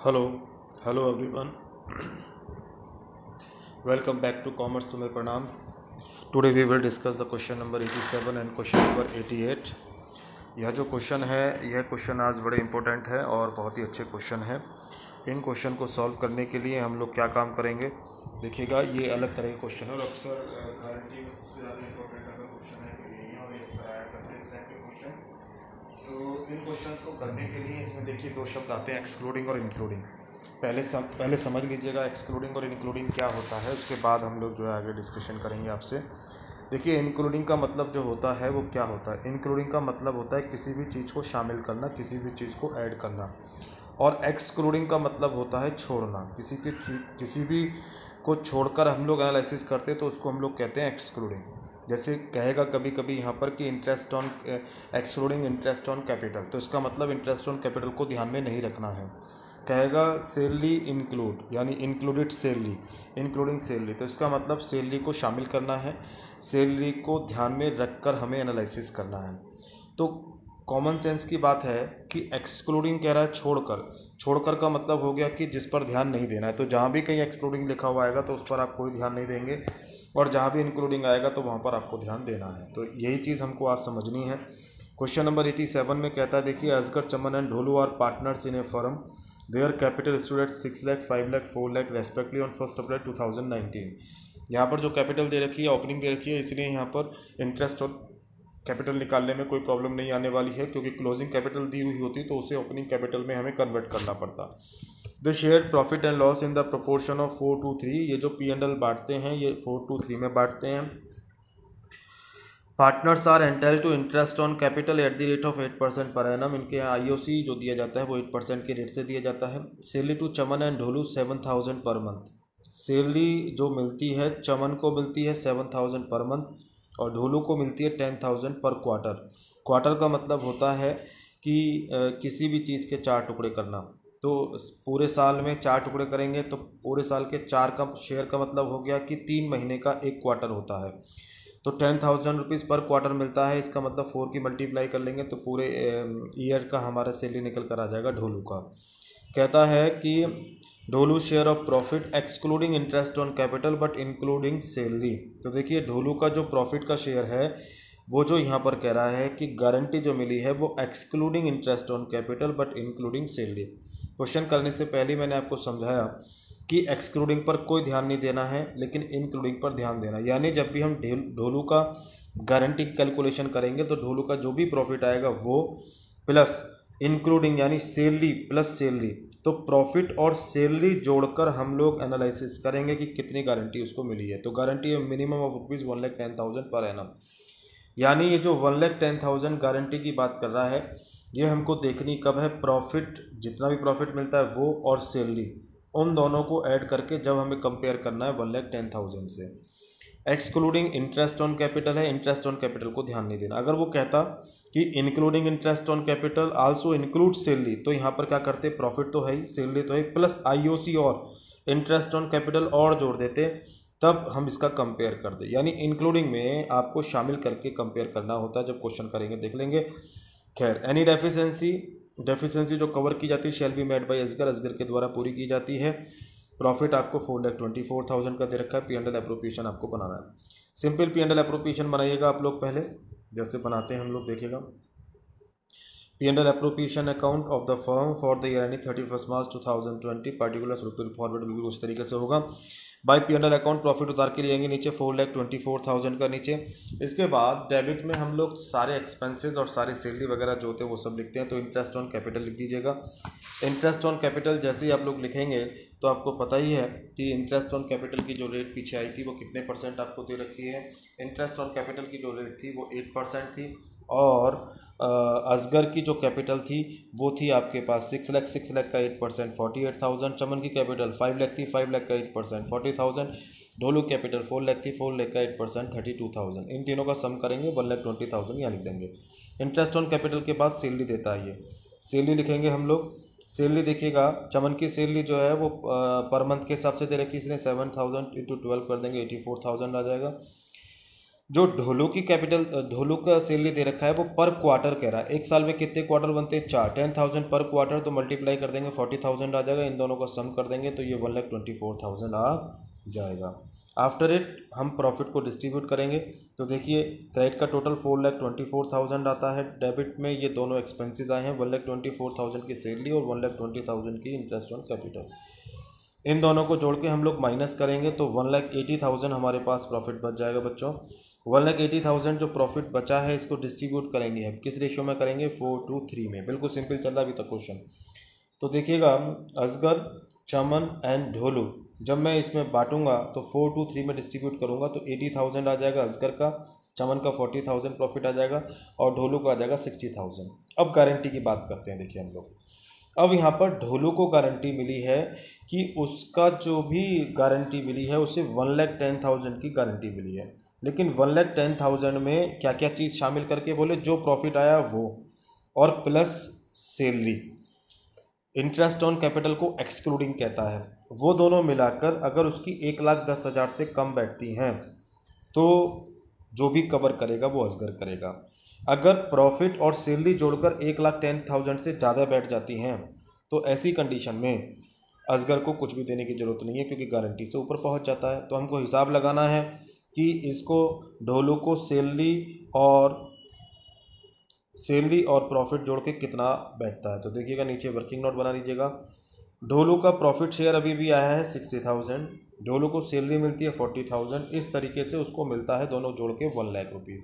Hello hello everyone, welcome back to commerce तुम्हें प्रणाम। Today we will discuss the question number 87 and question number 88। यह जो question है, यह क्वेश्चन आज बड़े इंपॉर्टेंट है और बहुत ही अच्छे क्वेश्चन है। इन क्वेश्चन को सॉल्व करने के लिए हम लोग क्या काम करेंगे, देखिएगा। ये अलग तरह के क्वेश्चन है और अक्सर गारंटी में सबसे ज़्यादा इंपॉर्टेंट अगर क्वेश्चन है तो यही, और अक्सर आया करते हैं इस टाइप के क्वेश्चन। तो इन क्वेश्चंस को करने के लिए इसमें देखिए दो शब्द आते हैं, एक्सक्लूडिंग और इंक्लूडिंग। पहले समझ लीजिएगा एक्सक्लूडिंग और इंक्लूडिंग क्या होता है, उसके बाद हम लोग जो है आगे डिस्कशन करेंगे आपसे। देखिए, इंक्लूडिंग का मतलब जो होता है वो क्या होता है। इंक्लूडिंग का मतलब होता है किसी भी चीज़ को शामिल करना, किसी भी चीज़ को ऐड करना। और एक्सक्लूडिंग का मतलब होता है छोड़ना, किसी भी को छोड़कर हम लोग एनालिसिस करते हैं तो उसको हम लोग कहते हैं एक्सक्लूडिंग। जैसे कहेगा कभी कभी यहाँ पर कि interest on excluding interest on capital, तो इसका मतलब इंटरेस्ट ऑन कैपिटल को ध्यान में नहीं रखना है। कहेगा सैलरी इंक्लूड, यानी इंक्लूडेड सैलरी, इंक्लूडिंग सैलरी, तो इसका मतलब सैलरी को शामिल करना है, सैलरी को ध्यान में रखकर हमें एनालिसिस करना है। तो कॉमन सेंस की बात है कि एक्सक्लूडिंग कह रहा है छोड़कर। छोड़कर का मतलब हो गया कि जिस पर ध्यान नहीं देना है। तो जहाँ भी कहीं एक्सक्लूडिंग लिखा हुआ आएगा तो उस पर आप कोई ध्यान नहीं देंगे, और जहाँ भी इंक्लूडिंग आएगा तो वहाँ पर आपको ध्यान देना है। तो यही चीज़ हमको आज समझनी है। क्वेश्चन नंबर 87 में कहता है, देखिए, Asgar, Chaman and Dholu are partners in a firm. Their capital stood at 6 lakh, 5 lakh, 4 lakh respectively on 1 April 2019। यहाँ पर जो कैपिटल दे रखी है, ओपनिंग दे रखी है, इसलिए यहाँ पर इंटरेस्ट और कैपिटल निकालने में कोई प्रॉब्लम नहीं आने वाली है, क्योंकि क्लोजिंग कैपिटल दी हुई होती तो उसे ओपनिंग कैपिटल में हमें कन्वर्ट करना पड़ता। The share profit and loss in the proportion of 4:3। ये जो P&L बांटते हैं ये 4:3 में बांटते हैं। Partners are entitle to interest on capital at the rate of 8% per annum. इनके यहाँ IOC जो दिया जाता है वो 8% के रेट से दिया जाता है। Salary to Chaman and Dholu 7,000 per month. Salary जो मिलती है, चमन को मिलती है 7,000 पर मंथ और ढोलू को मिलती है 10,000 पर क्वार्टर। क्वार्टर का मतलब होता है कि किसी भी चीज़ के 4 टुकड़े करना। तो पूरे साल में 4 टुकड़े करेंगे तो पूरे साल के 4 का शेयर का मतलब हो गया कि 3 महीने का एक क्वार्टर होता है। तो 10,000 रुपीज़ पर क्वार्टर मिलता है, इसका मतलब 4 की मल्टीप्लाई कर लेंगे तो पूरे ईयर का हमारा सैलरी निकल कर आ जाएगा ढोलू का। कहता है कि Dholu share of profit excluding interest on capital but including salary. तो देखिए, ढोलू का जो प्रॉफिट का शेयर है वो जो यहाँ पर कह रहा है कि गारंटी जो मिली है वो excluding interest on capital but including salary. Question करने से पहले मैंने आपको समझाया कि एक्सक्लूडिंग पर कोई ध्यान नहीं देना है, लेकिन इंक्लूडिंग पर ध्यान देना। यानी जब भी हम ढोलू का गारंटी कैलकुलेशन करेंगे तो ढोलू का जो भी प्रॉफिट आएगा वो प्लस इंक्लूडिंग यानी सैलरी प्लस सैलरी, तो प्रॉफिट और सैलरी जोड़कर हम लोग एनालिसिस करेंगे कि कितनी गारंटी उसको मिली है। तो गारंटी है minimum of rupees 1,10,000 per annum. यानी ये जो 1,10,000 गारंटी की बात कर रहा है, ये हमको देखनी कब है, प्रॉफिट, जितना भी प्रॉफिट मिलता है वो और सैलरी, उन दोनों को ऐड करके जब हमें कंपेयर करना है 1,10,000 से। एक्सक्लूडिंग इंटरेस्ट ऑन कैपिटल है, इंटरेस्ट ऑन कैपिटल को ध्यान नहीं देना। अगर वो कहता कि including interest on capital also include salary, तो यहाँ पर क्या करते, प्रॉफिट तो है ही, सैलरी तो है, प्लस IOC और इंटरेस्ट ऑन कैपिटल और जोड़ देते, तब हम इसका कंपेयर कर दे। यानी इंक्लूडिंग में आपको शामिल करके कंपेयर करना होता है। जब क्वेश्चन करेंगे देख लेंगे। खैर, एनी डेफिशिएंसी जो कवर की जाती है shall be made by Asgar के द्वारा पूरी की जाती है। प्रॉफिट आपको 4,24,000 का दे रखा है। P&L एप्रोप्रिएशन आपको बनाना है। सिंपल P&L एप्रोप्रिएशन बनाइएगा आप लोग पहले, जैसे बनाते हैं हम लोग, देखिएगा। P&L appropriation account of the firm for the year ending 31 March 2020, particulars रुपये फॉरवर्ड बिल्कुल उस तरीके से होगा। बाय P&L अकाउंट प्रॉफिट उतार के लिएंगे नीचे 4,24,000 का नीचे। इसके बाद डेबिट में हम लोग सारे एक्सपेंसेस और सारी सैलरी वगैरह जो होते हैं वो सब लिखते हैं। तो इंटरेस्ट ऑन कैपिटल लिख दीजिएगा। इंटरेस्ट ऑन कैपिटल जैसे ही आप लोग लिखेंगे तो आपको पता ही है कि इंटरेस्ट ऑन कैपिटल की जो रेट पीछे आई थी वो कितने % आपको दे रखी है। इंटरेस्ट ऑन कैपिटल की जो रेट थी वो 8% थी, और असगर की जो कैपिटल थी वो थी आपके पास 6 लाख का 8% 48,000। चमन की कैपिटल 5 लाख थी, 5 लाख का 8% 40,000। ढोलू कैपिटल 4 लाख थी, 4 लाख का 8% 32,000। इन तीनों का सम करेंगे 1,20,000 यहाँ लिख देंगे। इंटरेस्ट ऑन कैपिटल के बाद सैलरी देता है, ये सैलरी लिखेंगे हम लोग। सैलरी देखिएगा, चमन की सैलरी जो है वो पर मंथ के हिसाब से दे रखी, इसलिए 7,000 × 12 कर देंगे 84,000 आ जाएगा। जो ढोलू की कैपिटल, ढोलू का सैलरी दे रखा है वो पर क्वार्टर कह रहा है। एक साल में कितने क्वार्टर बनते हैं? 4। 10,000 पर क्वार्टर, तो मल्टीप्लाई कर देंगे 40,000 आ जाएगा। इन दोनों का सम कर देंगे तो ये 1,24,000 आ जाएगा। आफ्टर इट हम प्रॉफिट को डिस्ट्रीब्यूट करेंगे तो देखिए क्रेडिट का टोटल 4,24,000 आता है। डेबिट में ये दोनों एक्सपेंसेस आए हैं, 1,24,000 की सैलरी और 1,20,000 की इंटरेस्ट ऑन कैपिटल। इन दोनों को जोड़ के हम लोग माइनस करेंगे तो 1,80,000 हमारे पास प्रॉफिट बच जाएगा बच्चों। 1,80,000 जो प्रॉफिट बचा है इसको डिस्ट्रीब्यूट करेंगे हम किस रेशियो में करेंगे? 4:3 में। बिल्कुल सिंपल चल रहा है अभी तक क्वेश्चन। तो देखिएगा असगर, चमन एंड ढोलू, जब मैं इसमें बांटूंगा तो 4:3 में डिस्ट्रीब्यूट करूंगा तो 80,000 आ जाएगा असगर का, चमन का 40,000 प्रॉफिट आ जाएगा और ढोलू का आ जाएगा 60,000। अब गारंटी की बात करते हैं। देखिए हम लोग अब यहाँ पर ढोलू को गारंटी मिली है कि उसका जो भी गारंटी मिली है उसे 1,10,000 की गारंटी मिली है। लेकिन 1,10,000 में क्या क्या चीज़ शामिल करके बोले? जो प्रॉफिट आया वो और plus salary. Interest on capital को एक्सक्लूडिंग कहता है। वो दोनों मिलाकर अगर उसकी 1,10,000 से कम बैठती हैं तो जो भी कवर करेगा वो असगर करेगा। अगर प्रॉफिट और सैलरी जोड़कर 1,10,000 से ज़्यादा बैठ जाती हैं तो ऐसी कंडीशन में असगर को कुछ भी देने की ज़रूरत नहीं है क्योंकि गारंटी से ऊपर पहुंच जाता है। तो हमको हिसाब लगाना है कि इसको ढोलू को सैलरी और प्रॉफिट जोड़ के कितना बैठता है। तो देखिएगा नीचे वर्किंग नोट बना दीजिएगा। ढोलू का प्रॉफिट शेयर अभी भी आया है 60,000, ढोलू को सैलरी मिलती है 40,000। इस तरीके से उसको मिलता है दोनों जोड़ के 1,00,000 रुपीज़।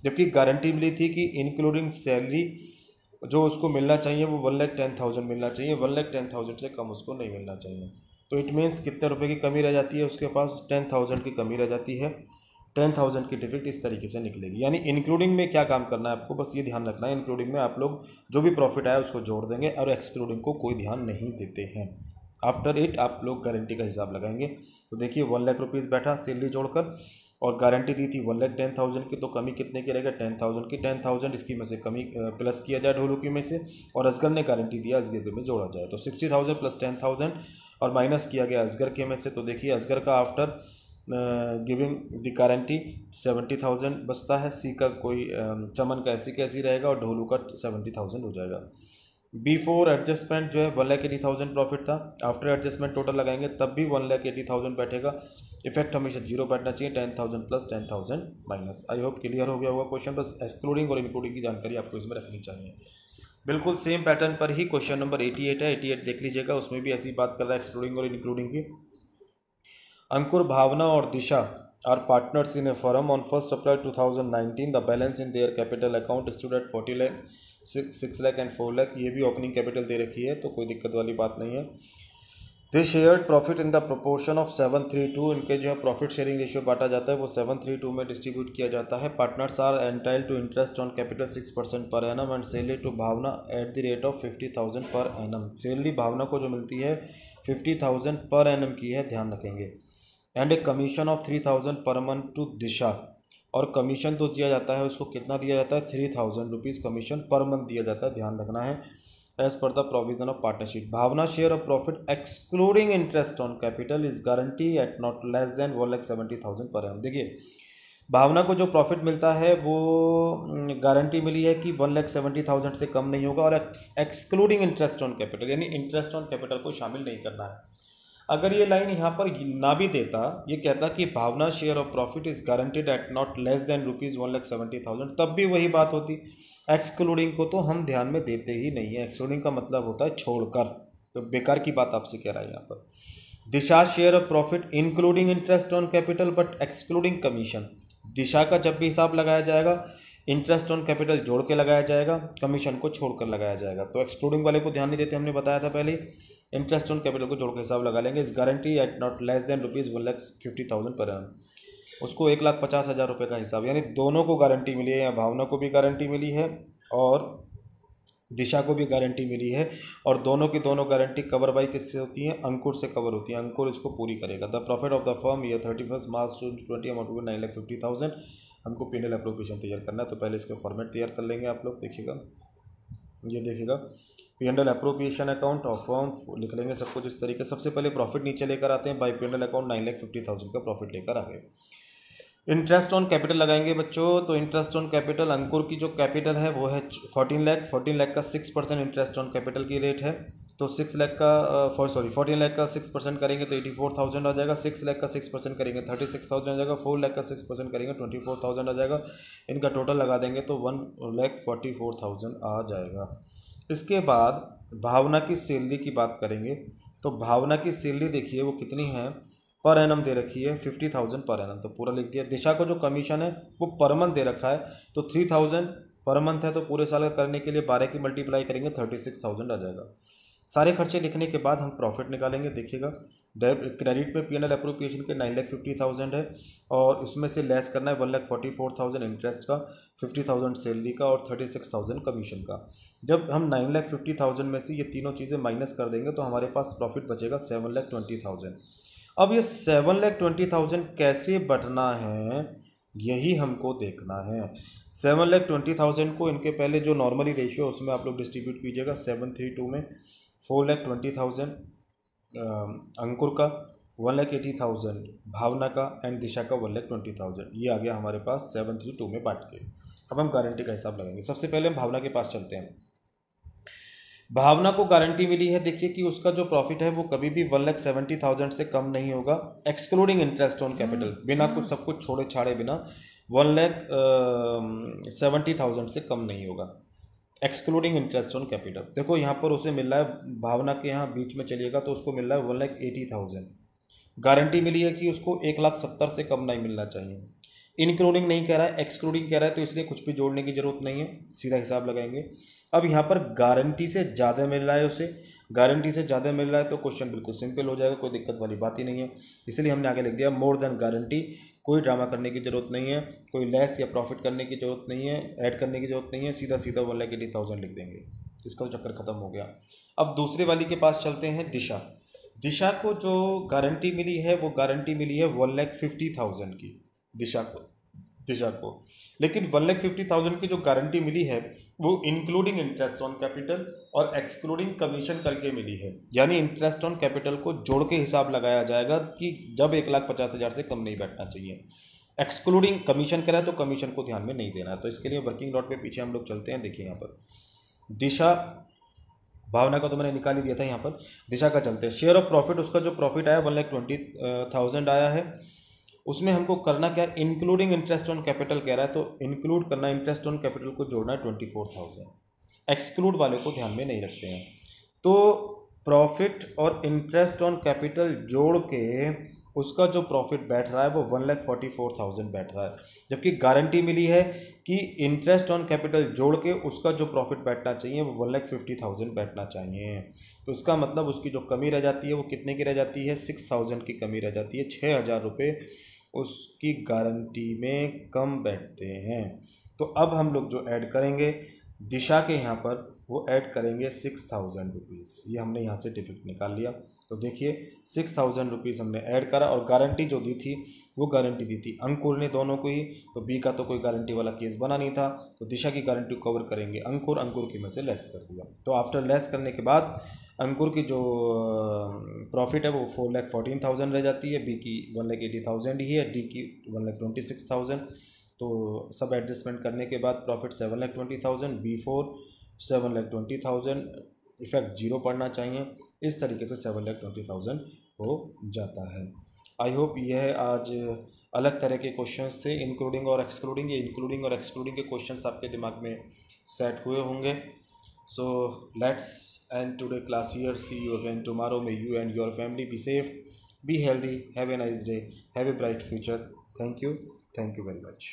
जबकि गारंटी मिली थी कि इंक्लूडिंग सैलरी जो उसको मिलना चाहिए वो 1,10,000 मिलना चाहिए, 1,10,000 से कम उसको नहीं मिलना चाहिए। तो इट मीन्स कितने रुपए की कमी रह जाती है उसके पास? 10,000 की कमी रह जाती है। 10,000 की डिफिट इस तरीके से निकलेगी। यानी इंक्लूडिंग में क्या काम करना है आपको? बस ये ध्यान रखना है इंक्लूडिंग में आप लोग जो भी प्रॉफिट आया उसको जोड़ देंगे और एक्सक्लूडिंग को कोई ध्यान नहीं देते हैं। आफ्टर इट आप लोग गारंटी का हिसाब लगाएंगे। तो देखिए 1,00,000 रुपीज़ बैठा सैलरी जोड़कर और गारंटी दी थी 1,10,000 की, तो कमी कितने की रहेगा? 10,000 की। 10,000 इसकी में से कमी प्लस किया जाए ढोलू की में से और असगर ने गारंटी दिया असगर में जोड़ा जाए तो 60,000 प्लस 10,000 और माइनस किया गया असगर के में से। तो देखिए असगर का आफ्टर गिविंग द गारंटी 70,000 बचता है। सी का कोई चमन का ऐसी कैसी रहेगा और ढोलू का 70,000 हो जाएगा। बिफोर एडजस्टमेंट जो है 1,80,000 प्रॉफिट था। आफ्टर एडजस्टमेंट टोटल लगाएंगे तब भी 1,80,000 बैठेगा। इफेक्ट हमेशा जीरो बैठना चाहिए। 10,000 plus 10,000 minus. I hope clear हो गया होगा क्वेश्चन। बस एक्सक्लूडिंग और इंक्लूडिंग की जानकारी आपको इसमें रखनी चाहिए। बिल्कुल सेम पैटर्न पर ही क्वेश्चन नंबर 88 है। 88 देख लीजिएगा, उसमें भी ऐसी बात कर रहा है एक्सक्लूडिंग और इंक्लूडिंग की। अंकुर, भावना और दिशा are partners in a firm on 1st April 2019. The balance in their capital account stood at 40 lakh, 6 lakh and 4 lakh. ये भी ओपनिंग कैपिटल दे रखी है तो कोई दिक्कत वाली बात नहीं है। दे shared profit in the proportion of 7:3:2. इनके जो है प्रॉफिट शेयरिंग रेशियो बांटा जाता है वो 7:3:2 में डिस्ट्रीब्यूट किया जाता है। Partners are entitled to interest on capital 6% per annum and salary to Bhavana at the rate of 50,000 per annum. Salary भावना को जो मिलती है 50,000 पर एनम की है, ध्यान रखेंगे। And a commission of 3,000 per month to दिशा, और कमीशन तो दिया जाता है उसको कितना दिया जाता है? 3,000 रुपीज़ कमीशन पर मंथ दिया जाता है, ध्यान रखना है। As per the provision of partnership, Bhavna share of profit excluding interest on capital is guarantee at not less than 1,70,000 per annum. देखिए भावना को जो प्रॉफिट मिलता है वो गारंटी मिली है कि 1,70,000 से कम नहीं होगा और एक्सक्लूडिंग इंटरेस्ट ऑन कैपिटल, यानी इंटरेस्ट ऑन कैपिटल को शामिल नहीं करना है। अगर ये लाइन यहाँ पर ना भी देता, ये कहता कि Bhavana share of profit is guaranteed at not less than ₹1,70,000, तब भी वही बात होती। एक्सक्लूडिंग को तो हम ध्यान में देते ही नहीं है। एक्सक्लूडिंग का मतलब होता है छोड़कर, तो बेकार की बात आपसे कह रहा है यहाँ पर। Disha share of profit including interest on capital but excluding commission. Disha का जब भी हिसाब लगाया जाएगा इंटरेस्ट ऑन कैपिटल जोड़ के लगाया जाएगा, कमीशन को छोड़कर लगाया जाएगा। तो एक्सक्लूडिंग वाले को ध्यान नहीं देते, हमने बताया था पहले। इंटरेस्ट ऑन कैपिटल को जोड़ के हिसाब लगा लेंगे। इस guarantee at not less than ₹1,50,000 per annum, उसको 1,50,000 रुपये का हिसाब, यानी दोनों को गारंटी मिली है। या भावना को भी गारंटी मिली है और दिशा को भी गारंटी मिली है, और दोनों की दोनों गारंटी कवर बाई किससे होती है? अंकुर से कवर होती है। अंकुर इसको पूरी करेगा। The profit of the firm year 31 March 2020 amount to 9,50,000। हमको P&L एप्रोप्रिएशन तैयार करना है, तो पहले इसका फॉर्मेट तैयार कर लेंगे। आप लोग देखिएगा, ये देखिएगा P&L appropriation account of firm लिख लेंगे सब कुछ इस तरीके। सबसे पहले प्रॉफिट नीचे लेकर आते हैं। बाई P&L अकाउंट 9,50,000 का प्रॉफिट लेकर आ गए। इंटरेस्ट ऑन कैपिटल लगाएंगे बच्चों, तो इंटरेस्ट ऑन कैपिटल, अंकुर की जो कैपिटल है वो है 14 लाख का 6% इंटरेस्ट ऑन कैपिटल की रेट है। तो 6 लाख का 14 लाख का 6% करेंगे तो 84,000 आ जाएगा। 6 लाख का 6% करेंगे 36,000 आ जाएगा। 4 लाख का 6% करेंगे 24,000 आ जाएगा। इनका टोटल लगा देंगे तो 1,44,000 आ जाएगा। इसके बाद भावना की सैलरी की बात करेंगे, तो भावना की सैलरी देखिए वो कितनी है, पर एनम दे रखी है 50,000 पर एनम, तो पूरा लिख दिया। दिशा को जो कमीशन है वो पर मंथ दे रखा है, तो 3,000 पर मंथ है, तो पूरे साल का करने के लिए 12 की मल्टीप्लाई करेंगे 36,000 आ जाएगा। सारे खर्चे लिखने के बाद हम प्रॉफिट निकालेंगे। देखिएगा क्रेडिट में P&L अप्रोप्रिएशन के 9,50,000 है, और इसमें से लेस करना है 1,44,000 इंटरेस्ट का, 50,000 सैलरी का और 36,000 कमीशन का। जब हम 9,50,000 में से ये तीनों चीज़ें माइनस कर देंगे तो हमारे पास प्रॉफिट बचेगा 7,20,000। अब ये 7,20,000 कैसे बटना है, यही हमको देखना है। 7,20,000 को इनके पहले जो नॉर्मली रेशियो उसमें आप लोग डिस्ट्रीब्यूट कीजिएगा 732 में। 4,20,000 अंकुर का, 1,80,000 भावना का एंड दिशा का 1,20,000, ये आ गया हमारे पास 732 में बांट के। अब हम गारंटी का हिसाब लगाएंगे। सबसे पहले हम भावना के पास चलते हैं। भावना को गारंटी मिली है, देखिए कि उसका जो प्रॉफिट है वो कभी भी 1,70,000 से कम नहीं होगा, एक्सक्लूडिंग इंटरेस्ट ऑन कैपिटल, बिना कुछ सब कुछ छोड़े छाड़े बिना 1,70,000 से कम नहीं होगा, एक्सक्लूडिंग इंटरेस्ट ऑन कैपिटल। देखो यहाँ पर उसे मिल रहा है, भावना के यहाँ बीच में चलिएगा तो उसको मिल रहा है 1,80,000। गारंटी मिली है कि उसको 1,70,000 से कम नहीं मिलना चाहिए। इंक्लूडिंग नहीं कह रहा है, एक्सक्लूडिंग कह रहा है, तो इसलिए कुछ भी जोड़ने की जरूरत नहीं है, सीधा हिसाब लगाएंगे। अब यहाँ पर गारंटी से ज़्यादा मिल रहा है उसे, गारंटी से ज़्यादा मिल रहा है तो क्वेश्चन बिल्कुल सिंपल हो जाएगा, कोई दिक्कत वाली बात ही नहीं है। इसलिए हमने आगे लिख दिया मोर देन गारंटी। कोई ड्रामा करने की जरूरत नहीं है, कोई लेस या प्रॉफिट करने की जरूरत नहीं है, ऐड करने की जरूरत नहीं है, सीधा सीधा 1,80,000 लिख देंगे, इसका चक्कर खत्म हो गया। अब दूसरे वाली के पास चलते हैं, दिशा। दिशा को जो गारंटी मिली है वो गारंटी मिली है 1,50,000 की, दिशा को लेकिन 1,50,000 की जो गारंटी मिली है वो इंक्लूडिंग इंटरेस्ट ऑन कैपिटल और एक्सक्लूडिंग कमीशन करके मिली है, यानी इंटरेस्ट ऑन कैपिटल को जोड़ के हिसाब लगाया जाएगा कि जब 1,50,000 से कम नहीं बैठना चाहिए। एक्सक्लूडिंग कमीशन करा तो कमीशन को ध्यान में नहीं देना है, तो इसके लिए वर्किंग नोट पे पीछे हम लोग चलते हैं। देखिए यहाँ पर दिशा, भावना का तो मैंने निकाल ही दिया था, यहाँ पर दिशा का चलते हैं। शेयर ऑफ प्रॉफिट, उसका जो प्रॉफिट आया 1,20,000 आया है, उसमें हमको करना क्या, इंक्लूडिंग इंटरेस्ट ऑन कैपिटल कह रहा है, तो इंक्लूड करना, इंटरेस्ट ऑन कैपिटल को जोड़ना है 24,000, एक्सक्लूड वाले को ध्यान में नहीं रखते हैं। तो प्रॉफिट और इंटरेस्ट ऑन कैपिटल जोड़ के उसका जो प्रॉफिट बैठ रहा है वो 1,44,000 बैठ रहा है, जबकि गारंटी मिली है कि इंटरेस्ट ऑन कैपिटल जोड़ के उसका जो प्रॉफिट बैठना चाहिए वो 1,50,000 बैठना चाहिए। तो इसका मतलब उसकी जो कमी रह जाती है वो कितने की रह जाती है, 6,000 की कमी रह जाती है, 6,000 रुपये उसकी गारंटी में कम बैठते हैं। तो अब हम लोग जो ऐड करेंगे दिशा के यहाँ पर, वो ऐड करेंगे 6,000 रुपीज़, ये हमने यहाँ से डिफिक्ट निकाल लिया। तो देखिए 6,000 रुपीज़ हमने ऐड करा, और गारंटी जो दी थी वो गारंटी दी थी अंकुर ने दोनों को ही, तो बी का तो कोई गारंटी वाला केस बना नहीं था, तो दिशा की गारंटी कवर करेंगे अंकुर, अंकुर की में से लेस कर दिया। तो आफ्टर लेस करने के बाद अंकुर की जो प्रॉफिट है वो 4,14,000 रह जाती है, बी की 1,80,000 ही है, डी की 1,26,000। तो सब एडजस्टमेंट करने के बाद प्रॉफिट 7,20,000, B4 7,20,000, इफेक्ट 0 पड़ना चाहिए, इस तरीके से 7,20,000 हो जाता है। आई होप यह आज अलग तरह के क्वेश्चंस थे, इंक्लूडिंग और एक्सक्लूडिंग, ये इंक्लूडिंग और एक्सक्लूडिंग के क्वेश्चंस आपके दिमाग में सेट हुए होंगे। So let's end today class here, see you again tomorrow, may you and your family be safe, be healthy, have a nice day, have a bright future. Thank you very much.